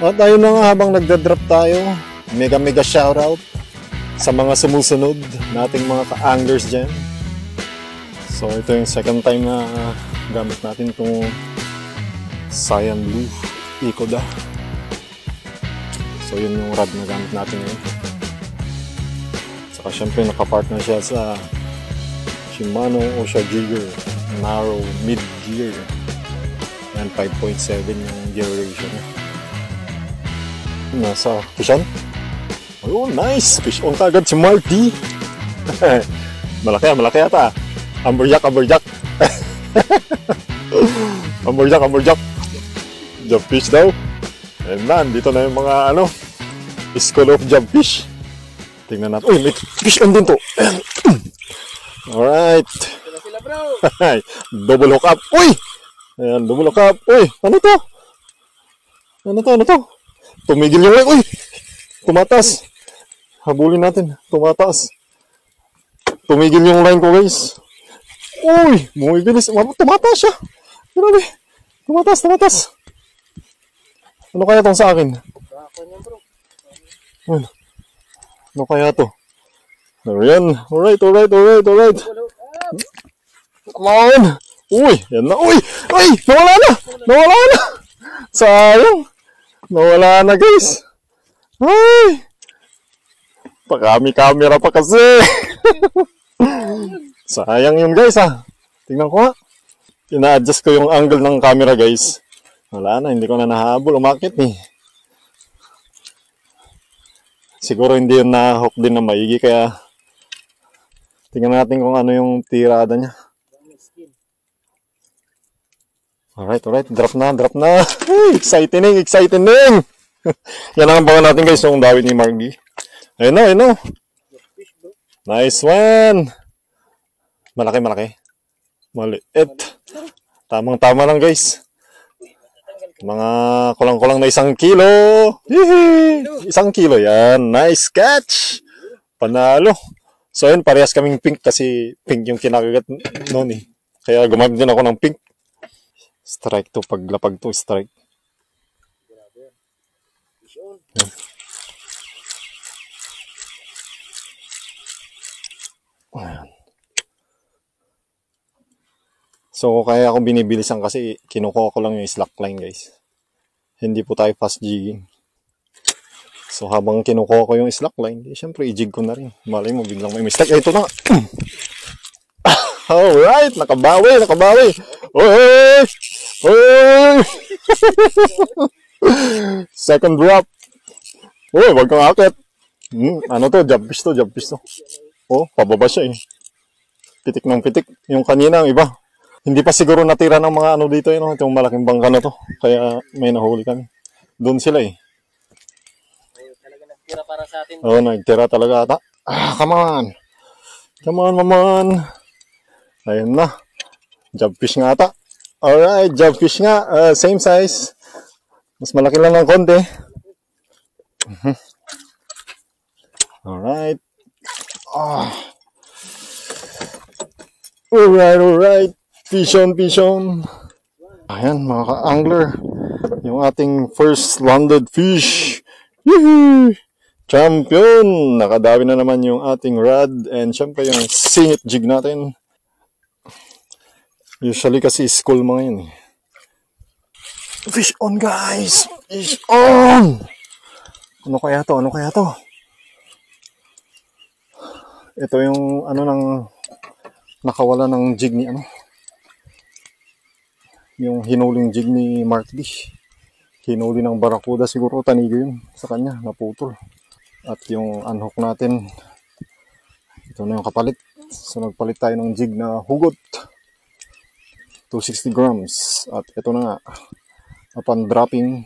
At ayun na nga, habang nagda-drop tayo, mega shoutout sa mga sumusunod nating mga ka-anglers dyan. So ito yung second time na gamit natin itong Cyan Blue Ikoda. So yun yung rod na gamit natin ngayon. Saka syempre nakapartner siya sa Shimano Osha Jigger Narrow Mid Gear. Yan, 5.7 yung gear ratio niya. Nasa fish on. Oh, nice! Fish on kagad si Mark D. Malaki ata. Amberjack. Amberjack. Jump fish daw. And man, dito na yung mga school of jump fish. Tingnan natin. Uy, may fish on din to. Alright. Double hook up. Uy! Ayan, double hook up. Uy, ano to? Tumigil yung line. Uy! Tumatas. Habulin natin. Tumataas. Tumigil yung line ko, guys. Uy! Bumibilis. Tumataas siya. Grabe. Tumatas. Ano kaya itong sa akin? Ano kaya ito? Ayan. Alright. Come on. Uy! Yan na. Uy! Nawala na. Sayang. Nawala na, guys. Ay! Pakami-camera pa kasi. Sayang yun, guys, ha. Tingnan ko, ha. Ina-adjust ko yung angle ng camera, guys. Wala na, hindi ko na nahabol. Umakit, eh. Siguro hindi yun na-hook din na maigi, kaya tingnan natin kung ano yung tirada niya. Alright. Drop na. Hey, exciting. Yan ang abangan natin, guys, yung dawit ni Margie. Ayun na. Nice one. Malaki. Maliit. Tamang-tama lang, guys. Mga kulang-kulang na 1 kilo. Hihi! 1 kilo. Yan. Nice catch. Panalo. So, yun, parehas kaming pink kasi pink yung kinakagat noon, eh. Kaya gumamit din ako ng pink. Strike to, paglapag to, strike. Ayan. So, kaya ako binibilisan kasi kinukuha ko lang yung slackline, guys. Hindi po tayo fast jigging. So, habang kinukuha ko yung slackline, syempre i-jig ko na rin. Malay mo, biglang may mistake. Ito na. Alright, nakabawi. Oy! Second drop. Uy, wag kang akit. Ano to? Jump fish to. Oh, pababa siya, eh. Pitik ng pitik. Yung kanina, ang iba. Hindi pa siguro natira ng mga dito, itong malaking bangka na to. Kaya may nahuli kami. Doon sila, eh. Talaga nagtira para sa atin. Oh, nagtira talaga ata. Come on. Ayun na. Jump fish nga ata. Alright, jump fish nga. Same size. Mas malaki lang ng konti. Alright. Alright. Fish on. Ayan, mga ka-angler. Yung ating first landed fish. Yee! Champion! Nakadawi na naman yung ating rod. And syempre yung singit jig natin. Usually kasi school mga yun, eh. Fish on, guys! Fish on! Ano kaya to? Ito yung nakawala ng jig ni yung hinuling jig ni Mark D. Hinuli ng Barracuda, siguro tanigo yun sa kanya, naputol. At yung unhook natin, ito na yung kapalit. So nagpalit tayo ng jig na hugot. 260 grams. At ito na nga, upon dropping,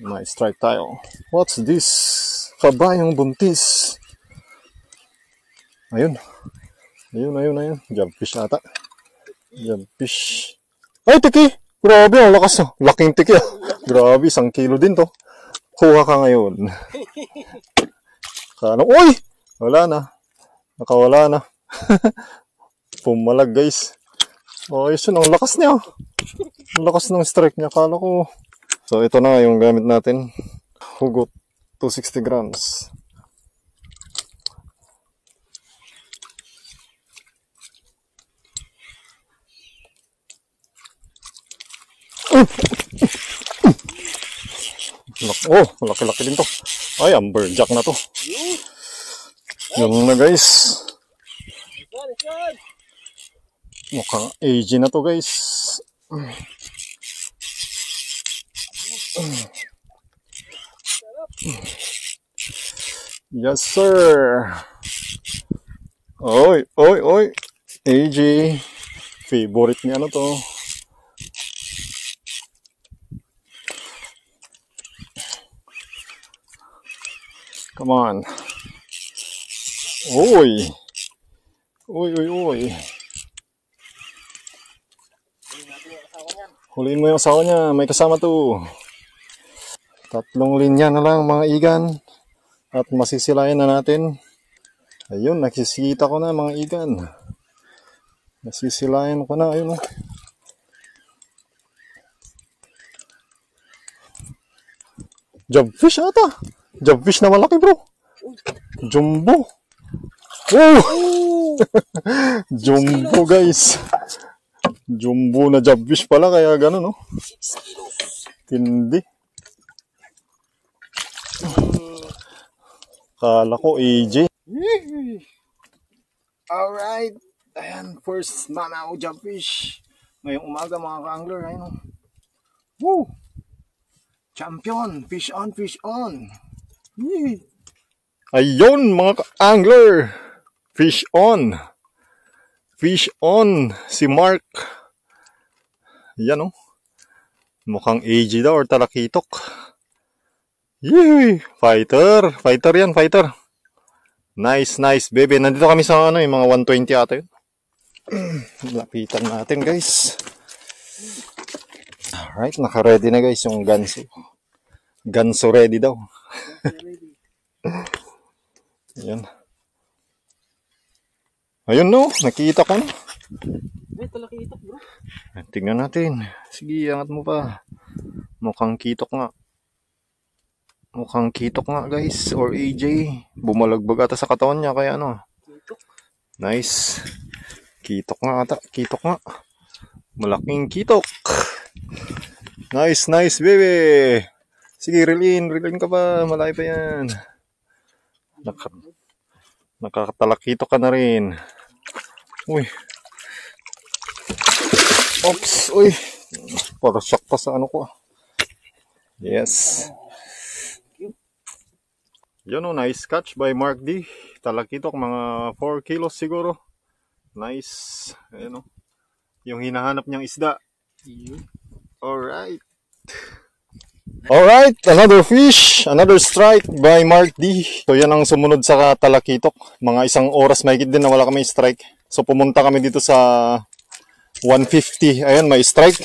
may strike tayo. What's this? Kabayang buntis. Ayun. Jump fish ata. Jump fish. Ay, tiki! Grabe, ang lakas. Laking tiki. Grabe, 1 kilo din to. Kuha ka ngayon. Uy! Wala na. Nakawala na. Pumalag, guys. Oh, yun, ang lakas niya. Ang lakas ng strike niya. Kala ko So ito na yung gamit natin. Hugot 260 grams. Oh, malaki-laki din to. Ay, amberjack na to. Yun na guys. Mukhang AG na to guys. Yes sir. Oy, oy, oy. AG. Favorite niya ano to. Come on. Oy. Oy, oy, oy. Huliin mo yung asawa niya. May kasama to. 3 linya na lang mga igan. At masisilayan na natin. Ayun, nakikita ko na mga igan. Nasisilayan ko na. Ayun. Jobfish ata. Jobfish na malaki bro. Jumbo. Oh! Jumbo guys. Jumbo na jobfish pala kaya gano'n no. Tindi. Kala ko AJ. Alright. Ayan, first manaw jobfish. Ngayong umaga mga ka-angler. Ayun. Woo! Champion. Fish on, fish on. Ayun mga ka-angler. Fish on. Fish on. Si Mark. Yan oh. Mukhang AG daw or talakitok. Yee! Fighter. Fighter yan, fighter. Nice, nice baby. Nandito kami sa ano, yung mga 120 ata yun. Lapitan natin guys. Alright, naka-ready na guys yung ganso. Ganso ready daw. Ayan. Ayun no, nakita ko na. May talakitok bro. Tingnan natin. Sige, angat mo pa. Mukhang kitok nga. Mukhang kitok nga guys. Or AJ. Bumalagbag ata sa katawan niya. Kaya ano. Kitok. Nice. Kitok nga ata. Kitok nga. Malaking kitok. Nice, nice baby. Sige, reel in ka pa. Malaki pa yan. Nakakatalakitok ka na rin. Uy. Oops. Uy. Para shock pa sa ano ko. Yes. Yun o, nice catch by Mark D. Talakitok, mga 4 kilos siguro. Nice. Ayan o. Yung hinahanap niyang isda. Alright. Alright, another fish. Another strike by Mark D. So yan ang sumunod sa talakitok. Mga 1 oras mahigit din na wala kami strike. So pumunta kami dito sa 150. Ayan, may strike.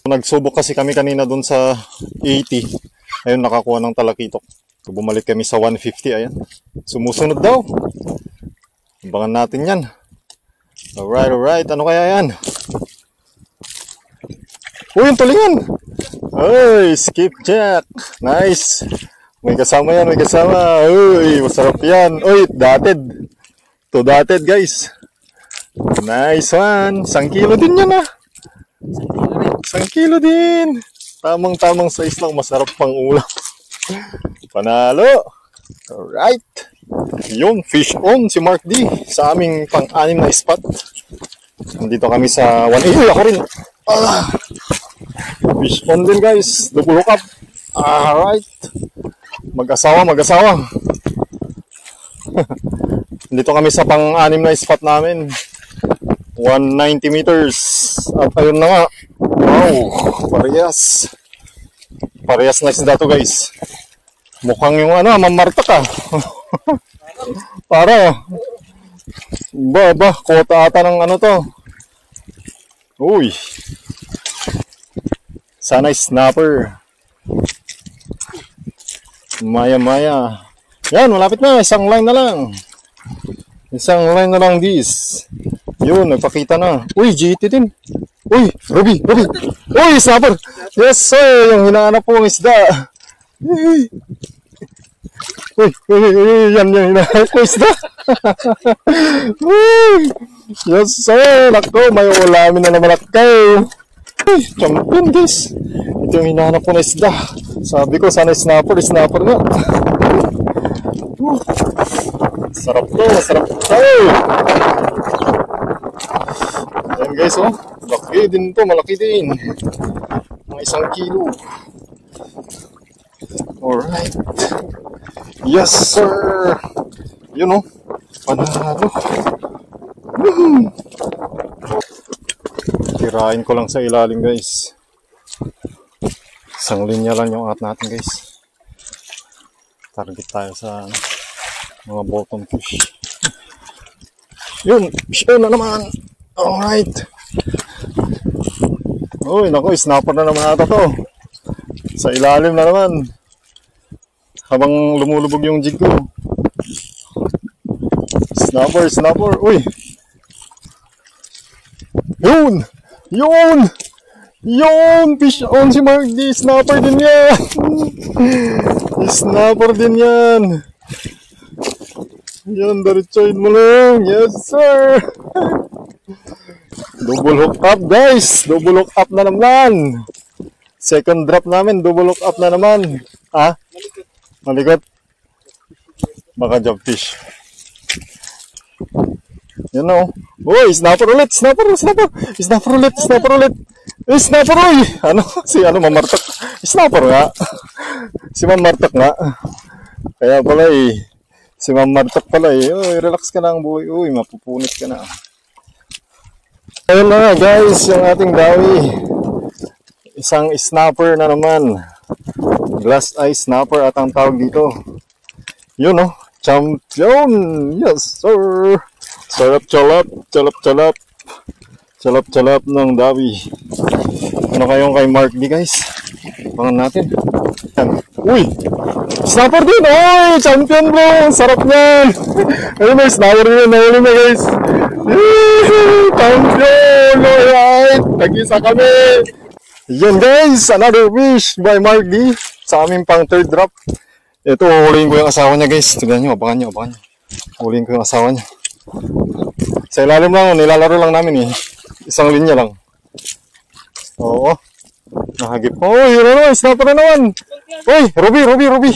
Nagsubok kasi kami kanina dun sa 80. Ayun, nakakuha ng talakitok. So, bumalik kami sa 150. Ayan. Sumusunod daw. Abangan natin yan. Alright, alright. Ano kaya yan? Uy, yung tulingan! Uy, skipjack. Nice. May kasama yan, may kasama. Uy, masarap yan. Uy, dotted. To dotted, guys. Nice one. 1 kilo din yan ah. 1 kilo din. Tamang-tamang size lang. Masarap pang ulam. Panalo. Alright. Yun, fish on si Mark D. Sa aming pang-anim na spot. Nandito kami sa 180. Ako rin. Fish on din guys. Double hook up. Alright. Mag-asawa, mag-asawa. Dito kami sa pang-anim na spot namin. 190 meters. At ayun na nga. Wow. Parehas. Parehas na isda to guys. Mukhang yung ano, mamarta ka. Para. Ba, kota ata ng ano to. Uy. Sana snapper. Maya. Yan, malapit na. 1 line na lang. 1 line na lang this. Yun, nagpakita na. Uy, GT din. Uy, Ruby, Ruby. Uy, snapper. Yes, sir. Yung hinahanap kong isda. Uy, uy, uy, yan yung hinahanap kong isda. Uy, yes, sir. Nako, may ulamin na naman ako. Uy, champion, guys. Ito yung hinahanap ko na isda. Sabi ko, sana snapper, snapper nga. Sarap to, sarap to. Ayan guys, oh. Laki din to, malaki din. Mga 1 kilo. Alright. Yes, sir. Yun, oh. Panalo. Tirain ko lang sa ilalim, guys. 1 linya lang yung angat natin, guys. Target tayo sa mga bottom fish. Yun, fish na naman. Alright. Uy, naku, snapper na naman ata to. Sa ilalim na naman. Habang lumulubog yung jig ko. Snapper, snapper. Uy. Yun! Yun! Yun! Fish on si Mark D. Snapper din yan. Snapper din yan. Yan, diretsoin mo lang. Yes, sir. Double hook up, guys. Double hook up na naman. Second drop namin, double hook up na naman. Ah? Malikot? Baka jump fish. Yan na, oh. Uy, snapper ulit. Snapper, snapper. Snapper ulit, snapper ulit. Snapper, uy. Ano? Si Mamartak. Snapper nga. Si Mamartak nga. Kaya pala eh. Si Mamartak pala eh. Uy, relax ka lang, boy. Uy, mapupunit ka na. Ayun na nga guys, yung ating dawi. Isang snapper na naman. Glass eye snapper at ang tawag dito. Yun, oh. Champion! Yes, sir! Sarap chalap, chalap, chalap. Chalap, chalap ng dawi. Ano kayong kay Mark D, guys? Pangan natin. Uy! Snapper din! Uy! Champion, bro! Sarap niyan! Ayun na, snapper din. Nahuli na, guys. Champion! Alright! Nag-isa kami! Yan, guys! Another fish by Mark D. Sa aming pang third drop. Ito, huliin ko yung asawa niya, guys. Tignan nyo, abangan nyo, abangan nyo. Huliin ko yung asawa niya. Sa ilalim lang, nilalaro lang namin eh. 1 linya lang. Oo. Nahagip. Uy, yun na naman, snapper na naman. Uy, Ruby, Ruby, Ruby.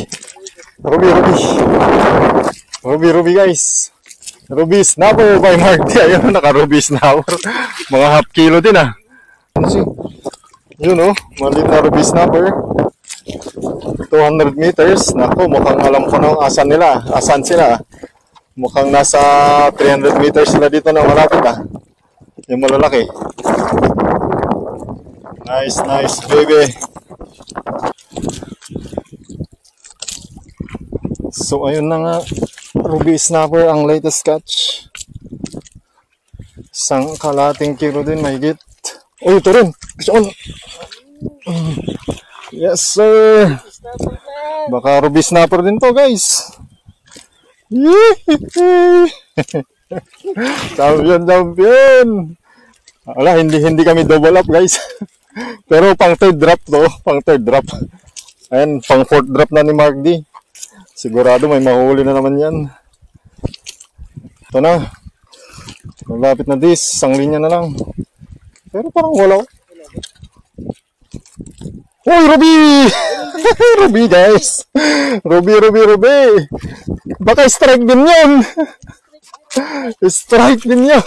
Ruby, Ruby. Ruby, Ruby, guys. Ruby snapper by Mark D. Ayun, naka-Ruby snapper. Mga half kilo din ah. Yun oh, maliit na Ruby snapper. 200 meters. Naku, mukhang alam ko na asan nila. Asan sila. Mukhang nasa 300 meters sila dito na malapit ah. Yung malalaki. Nice, nice baby. So ayun na nga. Ruby snapper ang latest catch. 1 kalating kilo din mahigit. Uy, ito rin. Yes, sir. Baka Ruby snapper din to, guys. Champion, champion. Wala, hindi kami double up, guys. Pero pang third drop to. Pang third drop. Ayan, pang fourth drop na ni Mark D. Sigurado may mahuli na naman yan. Ito na. Malapit na this. 1 linya na lang. Pero parang wala. Uy, Ruby! Ruby, guys. Ruby, Ruby, Ruby. Baka strike din yan. Strike din yan.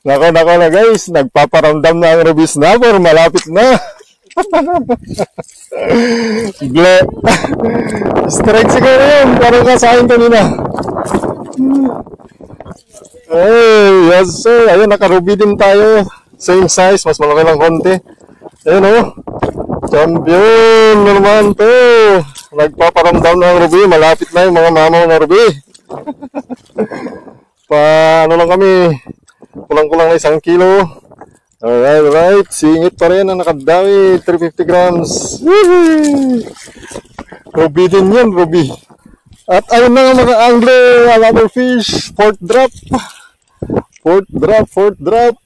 Nako, nako na, guys. Nagpaparamdam na ang Ruby snapper. Malapit na. Ble. Strike siguro yun. Parang kasahin kanina. Hey, yes sir. Ayun, naka-Ruby din tayo. Same size. Mas malaki lang konti. Ayun oh. Champion naman to. Nagpaparamdam ng Ruby. Malapit na yung mga mamaw na Ruby. Ano lang kami. Kulang-kulang na 1 kilo. Alright, alright. Singit pa rin ang nakadawi. 350 grams. Woohoo! Ruby din yan, Ruby. At ayun na nga mga angler. Another fish. Fourth drop. Fourth drop, fourth drop.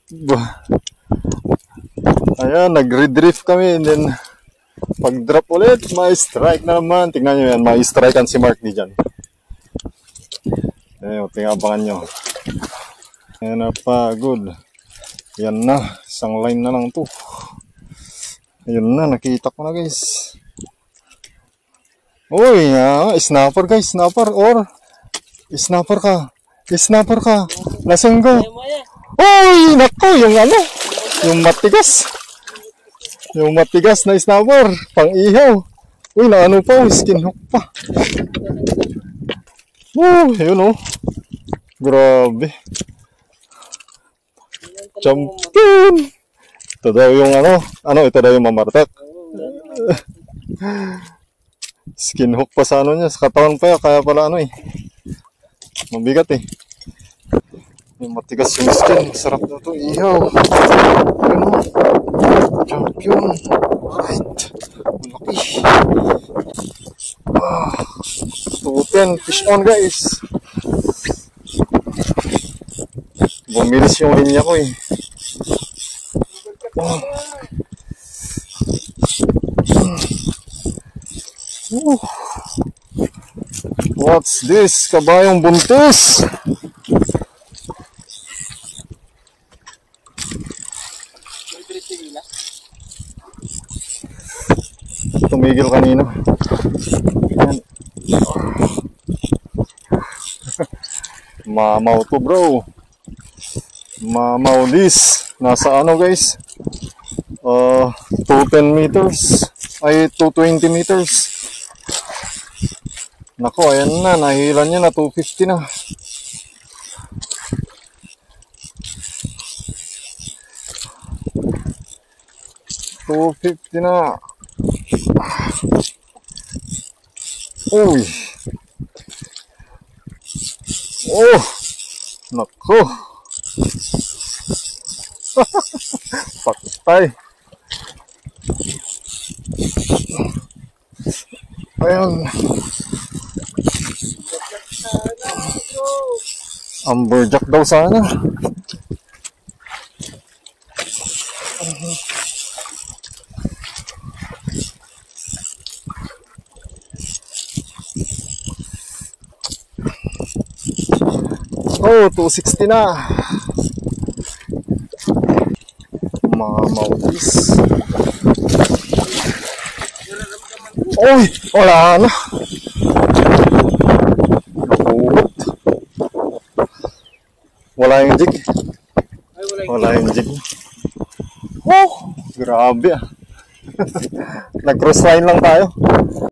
Ayan, nag-redrift kami. And then, pag-drop ulit, may strike na naman. Tingnan nyo yan, may strikean si Mark D dyan. Ayan, tingabangan nyo. Ayan na pa, good. Yan na, isang line na lang to. Ayun na, nakita ko na guys. Uy, snapper guys, snapper or snapper ka. Snapper ka. Lasing go. Uy, nako, yung ano, yung matigas. Yung matigas na snapper, pang ihaw. Uy, na ano pa, skin hook pa. Yun oh. Grabe. Champion. Ito daw yung ito daw yung mamartek. Skin hook pa sa niya, sa katawan pa yan, kaya pala mabigat eh. Yung matigas yung skin, sarap na ito, ihaw. Yun o, champion. Alright, malaki. 210, fish on guys. Bumilis yung linya ko eh. What's this? Kabayong buntis! Tumigil kanina. Mamaw to bro. Mamaw this. Nasa guys? 210 meters. Ay, 220 meters. Nako, ayan na. Nahilan niya na. 250 na. $250 na. Uy. Oh. Nako. Patay. Ayan. Amberjack daw sana. Oh, 260 na. Mamautis. Uy, wala na. Nakugot. Wala yung jig. Wala yung jig. Oh, grabe ah. Nag-cross line lang tayo.